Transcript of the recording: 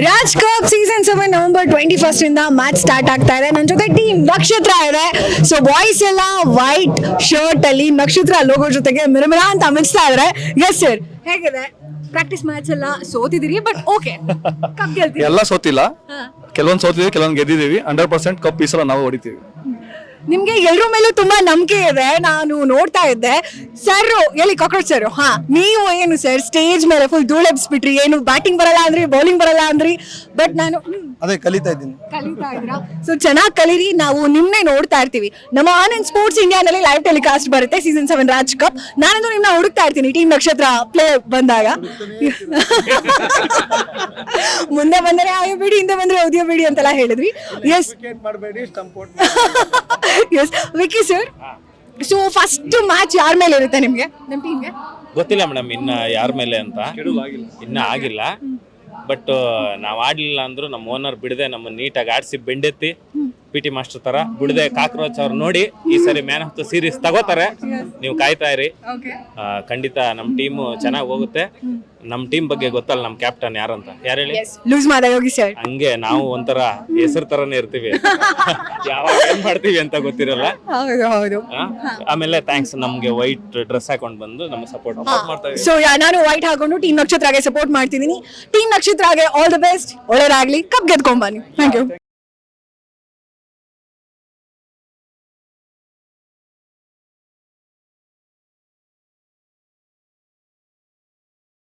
Raj cup season 7 November 21 ಇಂದ match start ಆಗ್ತಾ ಇದೆ. ನನ್ನ ಜೊತೆ ಟೀಮ್ ನಕ್ಷತ್ರ ಇದೆ. ಸೊ ಬಾಯ್ಸ್ ಎಲ್ಲ ವೈಟ್ ಶರ್ಟ್ ಅಲ್ಲಿ ನಕ್ಷತ್ರ ಲೋಗೋ ಜೊತೆಗೆ ಮಿರಮಿರ ಅಂತ ಮಿಂಚ್ತಾ ಇದಾರೆ. ಎಸ್ ಸರ್, ಹೇಗಿದೆ ಪ್ರಾಕ್ಟೀಸ್ ಮ್ಯಾಚ್ ಎಲ್ಲ? ಸೋತಿದ್ದೀರಿ ಬಟ್ ಓಕೆ, ಕಪ್ ಗೆಲ್ತೀವಿ. ಎಲ್ಲ ಸೋತಿಲ್ಲ, ಕೆಲವೊಂದು ಸೋತಿದೀವಿ, ಕೆಲವೊಂದು ಗೆದ್ದಿದ್ದೀವಿ. 100% ಕಪ್ ಈ ಸಲ ನಾವು ಹೊಡಿತೀವಿ. ನಿಮ್ಗೆ ಎಲ್ಲರ ಮೇಲೂ ತುಂಬಾ ನಂಬಿಕೆ ಇದೆ. ನಾನು ನೋಡ್ತಾ ಇದ್ದೆ ಸರ್, ಎಲ್ಲಿ ಕಾಕ್ರೋಚ್ ಸರ್, ಹಾ ನೀವು ಏನು ಸರ್ ಸ್ಟೇಜ್ ಮೇಲೆ ಫುಲ್ ಧೂಳೆಬ್ಸ್ಬಿಟ್ರಿ, ಏನು ಬ್ಯಾಟಿಂಗ್ ಬರಲ್ಲ ಅಂದ್ರಿ, ಬೌಲಿಂಗ್ ಬರಲ್ಲ ಅಂದ್ರಿ, ಬಟ್ ನಾನು ಅದೇ ಕಲಿತಾ ಇದ್ದೀನಿ. ಕಲಿತಾ ಇದ್ರ. ಸೊ ಚೆನ್ನಾಗಿ ಕಲೀರಿ, ನಾವು ನಿಮ್ನೆ ನೋಡ್ತಾ ಇರ್ತೀವಿ. ನಮ್ಮ ಆನಂದ್ ಸ್ಪೋರ್ಟ್ಸ್ ಇಂಡಿಯಾನಲ್ಲಿ ಲೈವ್ ಟೆಲಿಕಾಸ್ಟ್ ಬರುತ್ತೆ ಸೀಸನ್ 7 ರಾಜ್ ಕಪ್. ನಾನಂದು ನಿಮ್ನ ಹುಡುಕ್ತಾ ಇರ್ತೀನಿ ಟೀಮ್ ನಕ್ಷತ್ರ ಪ್ಲೇ ಬಂದಾಗ. ಮುಂದೆ ಬಂದರೆ ಆಯೋ ಬಿಡಿ, ಹಿಂದೆ ಬಂದ್ರೆ ಓದಿಯೋ ಬಿಡಿ ಅಂತೆಲ್ಲ ಹೇಳಿದ್ವಿ. Yes yes Vicky sir, so first match ಯಾರ ಮೇಲೆ ಇರುತ್ತೆ ನಿಮ್ಗೆ, ನಮ್ಮ ಟೀಮ್ಗೆ? ಗೊತ್ತಿಲ್ಲ ಮೇಡಮ್, ಇನ್ನ ಯಾರ ಮೇಲೆ ಅಂತ ಇನ್ನ ಆಗಿಲ್ಲ. ಬಟ್ ನಾವ್ ಆಡ್ಲಿಲ್ಲ ಅಂದ್ರು ನಮ್ಮ ಓನರ್ ಬಿಡದೆ ನಮ್ಮ ನೀಟಾಗಿ ಆಡ್ಸಿ ಬೆಂಡೆತ್ತಿ PT ಮಾಸ್ಟರ್ ತರ ಬಿಡದೆ ಕಾಕ್ರೋಚ್ ಅವ್ರು ನೋಡಿ ಈ ಸರಿ ಮ್ಯಾನ್ ಆಫ್ ದ ಸೀರೀಸ್ ತಗೋತಾರೆ. ನೀವು ಕಾಯ್ತಾ ಇರಿ, ಖಂಡಿತ ನಮ್ ಟೀಮ್ ಚೆನ್ನಾಗಿ ಹೋಗುತ್ತೆ. ನಮ್ ಟೀಮ್ ಬಗ್ಗೆ ಗೊತ್ತಲ್ಲ ನಮ್ ಕ್ಯಾಪ್ಟನ್ ಯಾರಂತ, ಯಾರು ಹೇಳಿ? ಲೂಸ್ ಮಾಡ ಯೋಗಿ ಸರ್. ಹಂಗೆ ನಾವು ಒಂಥರ ಹೆಸರು ತರನೇ ಇರ್ತೀವಿ, ಯಾವಾಗ ಏನ್ ಮಾಡ್ತೀವಿ ಅಂತ ಗೊತ್ತಿರಲ್ಲ. ಹೌದು ಹೌದು. ಆಮೇಲೆ ಥ್ಯಾಂಕ್ಸ್, ನಮ್ಗೆ ವೈಟ್ ಡ್ರೆಸ್ ಹಾಕೊಂಡ್ ಬಂದು ನಮ್ಗೆ ಸಪೋರ್ಟ್ ಮಾಡ್ತಾ ಇದ್ದೀವಿ. ಸೊ ನಾನು ವೈಟ್ ಹಾಕೊಂಡು ಟೀಮ್ ನಕ್ಷತ್ರಗೆ ಸಪೋರ್ಟ್ ಮಾಡ್ತಿದ್ದೀನಿ. ಟೀಮ್ ನಕ್ಷತ್ರಗೆ ಆಲ್ ದ ಬೆಸ್ಟ್, ಒಳ್ಳೆದಾಗ್ಲಿ, ಕಪ್ ಗೆದ್ಕೊಂಡ್ ಬನ್ನಿ. Thank you.